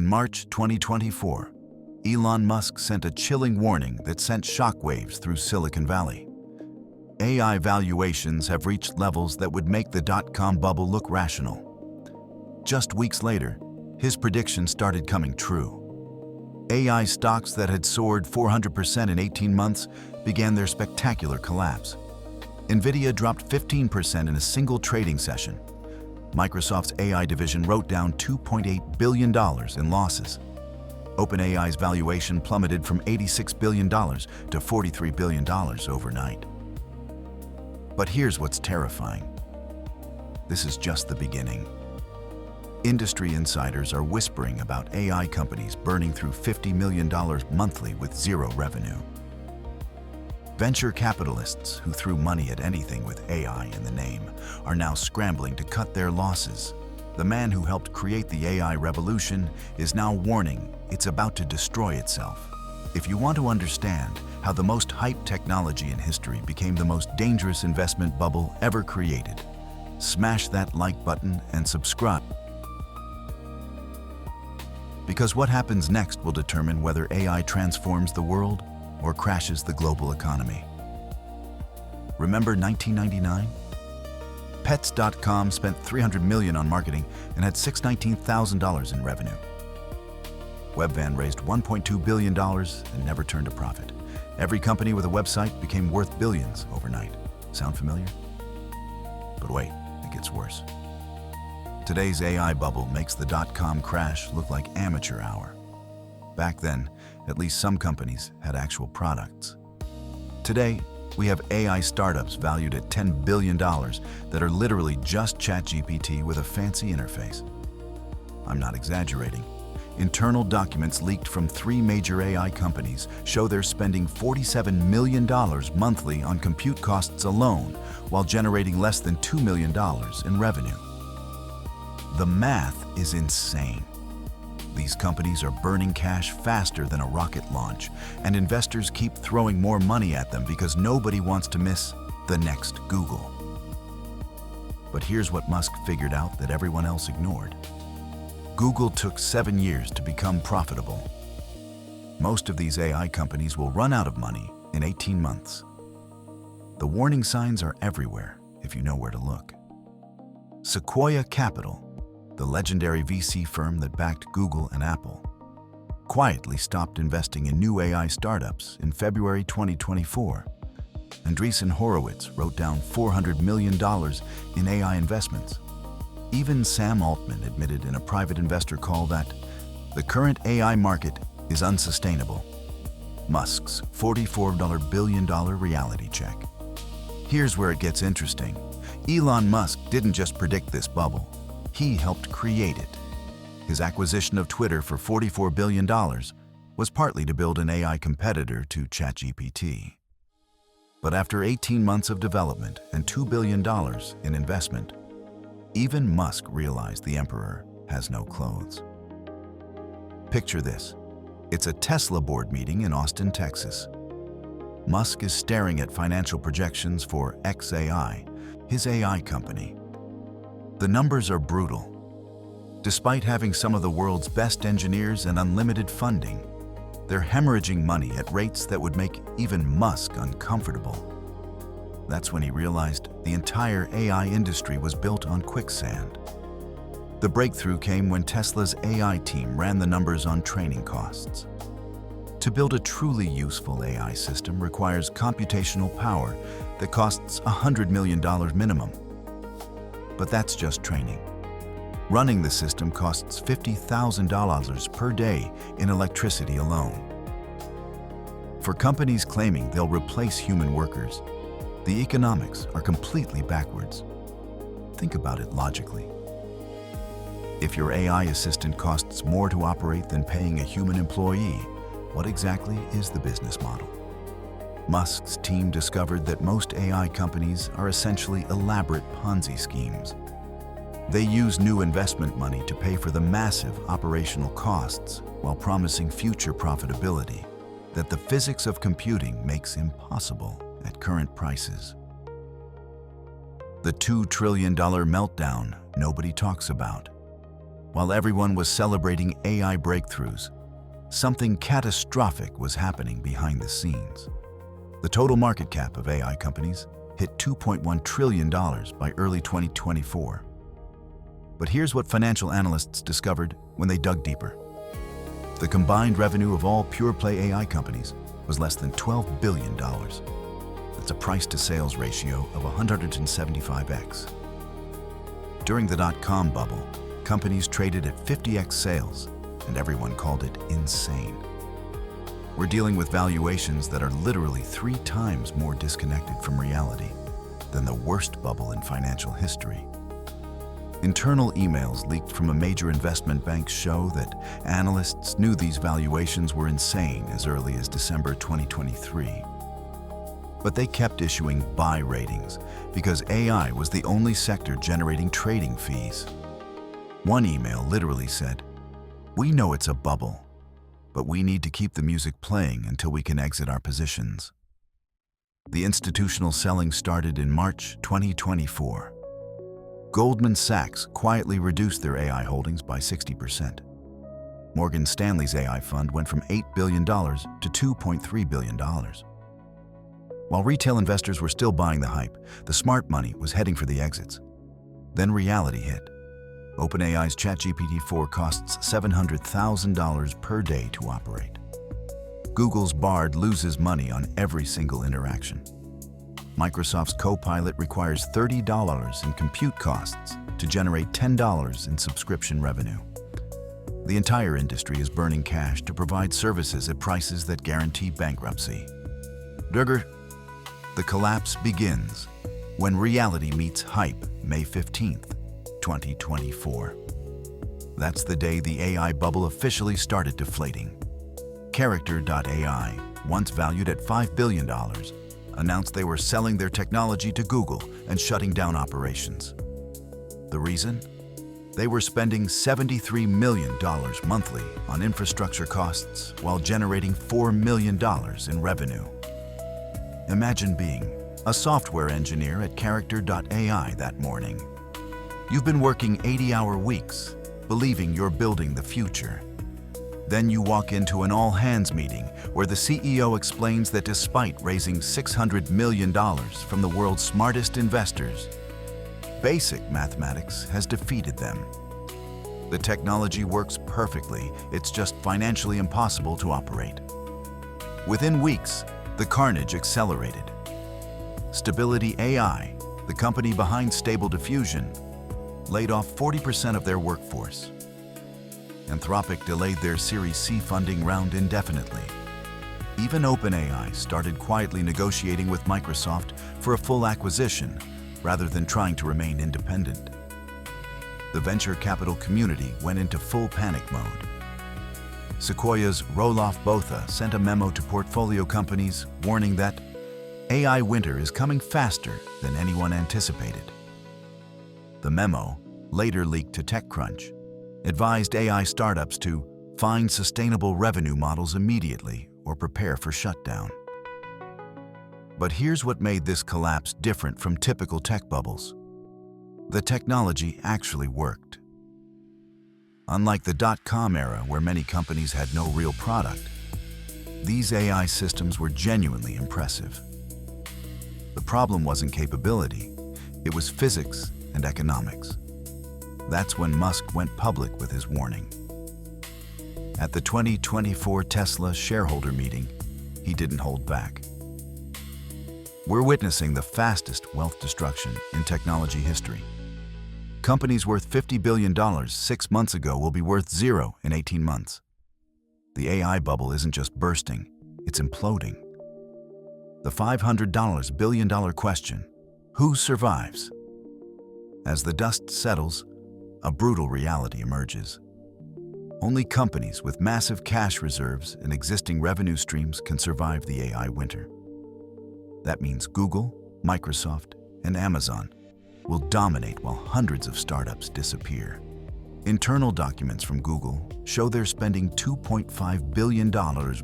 In March 2024, Elon Musk sent a chilling warning that sent shockwaves through Silicon Valley. AI valuations have reached levels that would make the dot-com bubble look rational. Just weeks later, his prediction started coming true. AI stocks that had soared 400% in 18 months began their spectacular collapse. Nvidia dropped 15% in a single trading session. Microsoft's AI division wrote down $2.8 billion in losses. OpenAI's valuation plummeted from $86 billion to $43 billion overnight. But here's what's terrifying. This is just the beginning. Industry insiders are whispering about AI companies burning through $50 million monthly with zero revenue. Venture capitalists who threw money at anything with AI in the name are now scrambling to cut their losses. The man who helped create the AI revolution is now warning it's about to destroy itself. If you want to understand how the most hyped technology in history became the most dangerous investment bubble ever created, smash that like button and subscribe. Because what happens next will determine whether AI transforms the world or crashes the global economy. Remember 1999? Pets.com spent $300 million on marketing and had $619,000 in revenue. Webvan raised $1.2 billion and never turned a profit. Every company with a website became worth billions overnight. Sound familiar? But wait, it gets worse. Today's AI bubble makes the dot-com crash look like amateur hour. Back then, at least some companies had actual products. Today, we have AI startups valued at $10 billion that are literally just ChatGPT with a fancy interface. I'm not exaggerating. Internal documents leaked from 3 major AI companies show they're spending $47 million monthly on compute costs alone, while generating less than $2 million in revenue. The math is insane. These companies are burning cash faster than a rocket launch, and investors keep throwing more money at them because nobody wants to miss the next Google. But here's what Musk figured out that everyone else ignored. Google took 7 years to become profitable. Most of these AI companies will run out of money in 18 months. The warning signs are everywhere if you know where to look. Sequoia Capital, the legendary VC firm that backed Google and Apple, quietly stopped investing in new AI startups in February 2024. Andreessen Horowitz wrote down $400 million in AI investments. Even Sam Altman admitted in a private investor call that the current AI market is unsustainable. Musk's $44 billion reality check. Here's where it gets interesting. Elon Musk didn't just predict this bubble. He helped create it. His acquisition of Twitter for $44 billion was partly to build an AI competitor to ChatGPT. But after 18 months of development and $2 billion in investment, even Musk realized the emperor has no clothes. Picture this. It's a Tesla board meeting in Austin, Texas. Musk is staring at financial projections for xAI, his AI company. The numbers are brutal. Despite having some of the world's best engineers and unlimited funding, they're hemorrhaging money at rates that would make even Musk uncomfortable. That's when he realized the entire AI industry was built on quicksand. The breakthrough came when Tesla's AI team ran the numbers on training costs. To build a truly useful AI system requires computational power that costs $100 million minimum. But that's just training. Running the system costs $50,000 per day in electricity alone. For companies claiming they'll replace human workers, the economics are completely backwards. Think about it logically. If your AI assistant costs more to operate than paying a human employee, what exactly is the business model? Musk's team discovered that most AI companies are essentially elaborate Ponzi schemes. They use new investment money to pay for the massive operational costs while promising future profitability that the physics of computing makes impossible at current prices. The $2 trillion meltdown nobody talks about. While everyone was celebrating AI breakthroughs, something catastrophic was happening behind the scenes. The total market cap of AI companies hit $2.1 trillion by early 2024. But here's what financial analysts discovered when they dug deeper. The combined revenue of all pure-play AI companies was less than $12 billion. That's a price-to-sales ratio of 175x. During the dot-com bubble, companies traded at 50x sales, and everyone called it insane. We're dealing with valuations that are literally 3 times more disconnected from reality than the worst bubble in financial history. Internal emails leaked from a major investment bank show that analysts knew these valuations were insane as early as December 2023. But they kept issuing buy ratings because AI was the only sector generating trading fees. One email literally said, "We know it's a bubble, but we need to keep the music playing until we can exit our positions." The institutional selling started in March 2024. Goldman Sachs quietly reduced their AI holdings by 60%. Morgan Stanley's AI fund went from $8 billion to $2.3 billion. While retail investors were still buying the hype, the smart money was heading for the exits. Then reality hit. OpenAI's ChatGPT-4 costs $700,000 per day to operate. Google's Bard loses money on every single interaction. Microsoft's Copilot requires $30 in compute costs to generate $10 in subscription revenue. The entire industry is burning cash to provide services at prices that guarantee bankruptcy. The collapse begins when reality meets hype, May 15th, 2024. That's the day the AI bubble officially started deflating. Character.ai, once valued at $5 billion, announced they were selling their technology to Google and shutting down operations. The reason? They were spending $73 million monthly on infrastructure costs while generating $4 million in revenue. Imagine being a software engineer at Character.ai that morning. You've been working 80-hour weeks, believing you're building the future. Then you walk into an all-hands meeting where the CEO explains that despite raising $600 million from the world's smartest investors, basic mathematics has defeated them. The technology works perfectly, it's just financially impossible to operate. Within weeks, the carnage accelerated. Stability AI, the company behind Stable Diffusion, laid off 40% of their workforce. Anthropic delayed their Series C funding round indefinitely. Even OpenAI started quietly negotiating with Microsoft for a full acquisition rather than trying to remain independent. The venture capital community went into full panic mode. Sequoia's Roelof Botha sent a memo to portfolio companies warning that AI winter is coming faster than anyone anticipated. The memo, later leaked to TechCrunch, advised AI startups to find sustainable revenue models immediately or prepare for shutdown. But here's what made this collapse different from typical tech bubbles. The technology actually worked. Unlike the dot-com era where many companies had no real product, these AI systems were genuinely impressive. The problem wasn't capability, it was physics and economics. That's when Musk went public with his warning. At the 2024 Tesla shareholder meeting, he didn't hold back. We're witnessing the fastest wealth destruction in technology history. Companies worth $50 billion 6 months ago will be worth zero in 18 months. The AI bubble isn't just bursting, it's imploding. The $500 billion question, who survives? As the dust settles, a brutal reality emerges. Only companies with massive cash reserves and existing revenue streams can survive the AI winter. That means Google, Microsoft, and Amazon will dominate while hundreds of startups disappear. Internal documents from Google show they're spending $2.5 billion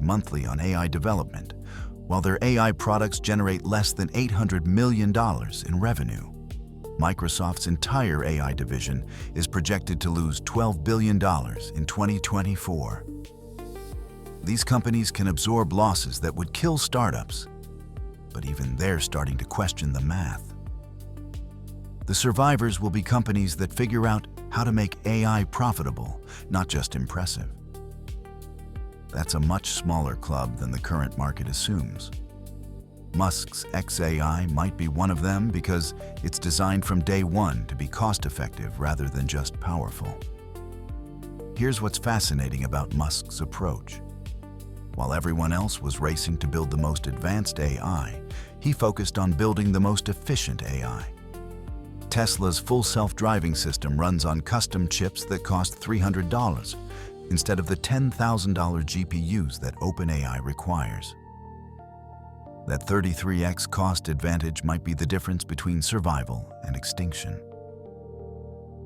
monthly on AI development, while their AI products generate less than $800 million in revenue. Microsoft's entire AI division is projected to lose $12 billion in 2024. These companies can absorb losses that would kill startups, but even they're starting to question the math. The survivors will be companies that figure out how to make AI profitable, not just impressive. That's a much smaller club than the current market assumes. Musk's xAI might be one of them because it's designed from day one to be cost-effective rather than just powerful. Here's what's fascinating about Musk's approach. While everyone else was racing to build the most advanced AI, he focused on building the most efficient AI. Tesla's full self-driving system runs on custom chips that cost $300 instead of the $10,000 GPUs that OpenAI requires. That 33x cost advantage might be the difference between survival and extinction.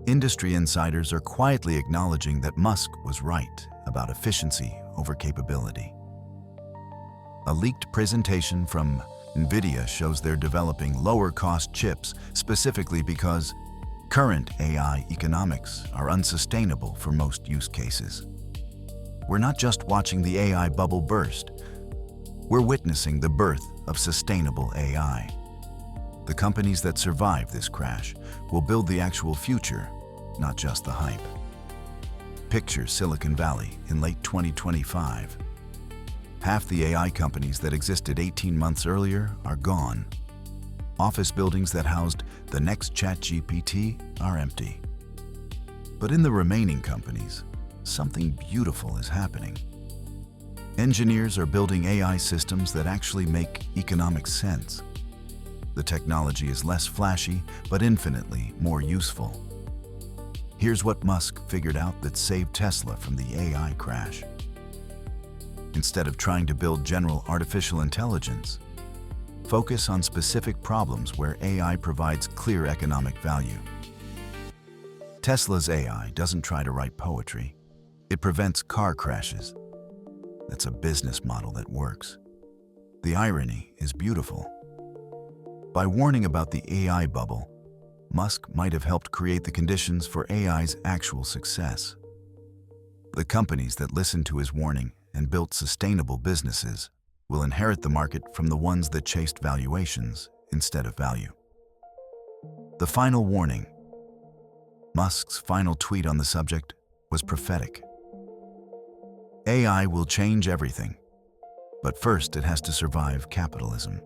Industry insiders are quietly acknowledging that Musk was right about efficiency over capability. A leaked presentation from NVIDIA shows they're developing lower-cost chips specifically because current AI economics are unsustainable for most use cases. We're not just watching the AI bubble burst. We're witnessing the birth of sustainable AI. The companies that survive this crash will build the actual future, not just the hype. Picture Silicon Valley in late 2025. Half the AI companies that existed 18 months earlier are gone. Office buildings that housed the next ChatGPT are empty. But in the remaining companies, something beautiful is happening. Engineers are building AI systems that actually make economic sense. The technology is less flashy, but infinitely more useful. Here's what Musk figured out that saved Tesla from the AI crash. Instead of trying to build general artificial intelligence, focus on specific problems where AI provides clear economic value. Tesla's AI doesn't try to write poetry. It prevents car crashes. That's a business model that works. The irony is beautiful. By warning about the AI bubble, Musk might have helped create the conditions for AI's actual success. The companies that listened to his warning and built sustainable businesses will inherit the market from the ones that chased valuations instead of value. The final warning. Musk's final tweet on the subject was prophetic. AI will change everything, but first it has to survive capitalism.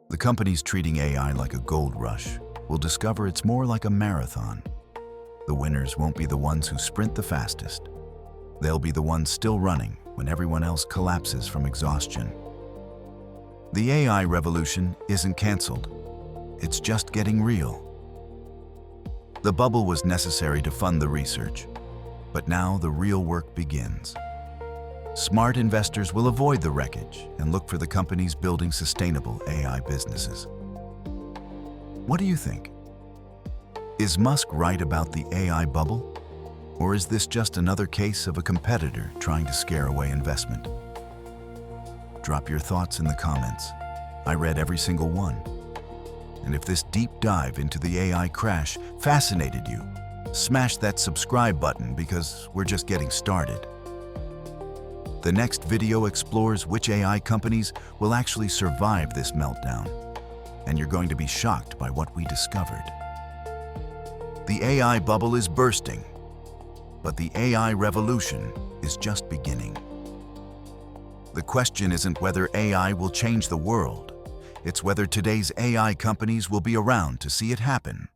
The companies treating AI like a gold rush will discover it's more like a marathon. The winners won't be the ones who sprint the fastest. They'll be the ones still running when everyone else collapses from exhaustion. The AI revolution isn't canceled. It's just getting real. The bubble was necessary to fund the research, but now the real work begins. Smart investors will avoid the wreckage and look for the companies building sustainable AI businesses. What do you think? Is Musk right about the AI bubble? Or is this just another case of a competitor trying to scare away investment? Drop your thoughts in the comments. I read every single one. And if this deep dive into the AI crash fascinated you, smash that subscribe button because we're just getting started. The next video explores which AI companies will actually survive this meltdown, and you're going to be shocked by what we discovered. The AI bubble is bursting, but the AI revolution is just beginning. The question isn't whether AI will change the world, it's whether today's AI companies will be around to see it happen.